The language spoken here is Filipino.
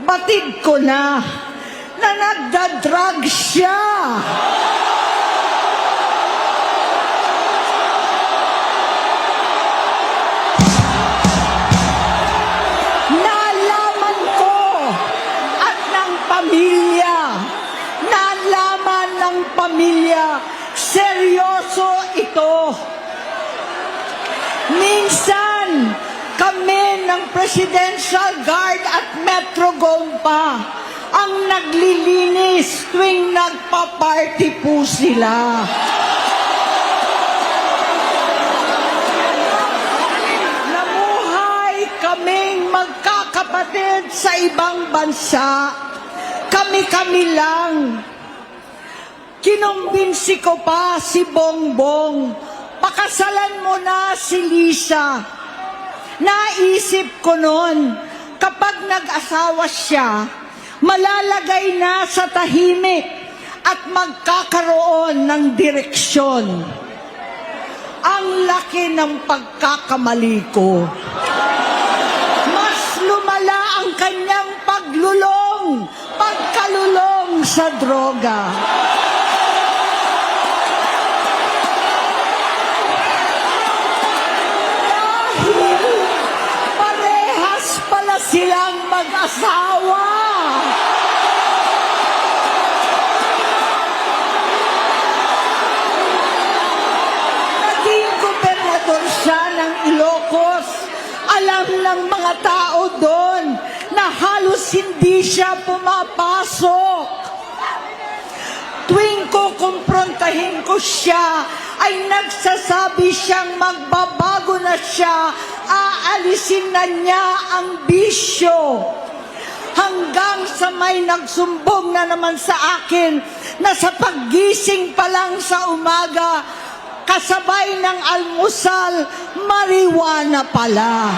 batid ko na nagdadrag siya. Nalaman ko at ng pamilya, nalaman ng pamilya, seryoso ito. Minsan, kami ng Presidential Guard at Metro Gompa ang naglilinis tuwing nagpa-party po sila. Namuhay kaming magkakapatid sa ibang bansa. Kami-kami lang. Kinumbinsi ko pa si Bongbong, pakasalan mo na si Lisa. Naisip ko noon, kapag nag-asawa siya, malalagay na sa tahimik at magkakaroon ng direksyon. Ang laki ng pagkakamali ko. Mas lumala ang kanyang pagkalulong sa droga. Silang mag-asawa. Naging gobernador siya ng Ilocos. Alam ng mga tao doon na halos hindi siya pumapasok. Tuwing kukumprontahin ko siya, ay nagsasabi siyang magbabago na siya, aalisin na niya ang bisyo. Hanggang sa may nagsumbong na naman sa akin na sa paggising pa lang sa umaga, kasabay ng almusal, marijuana pala.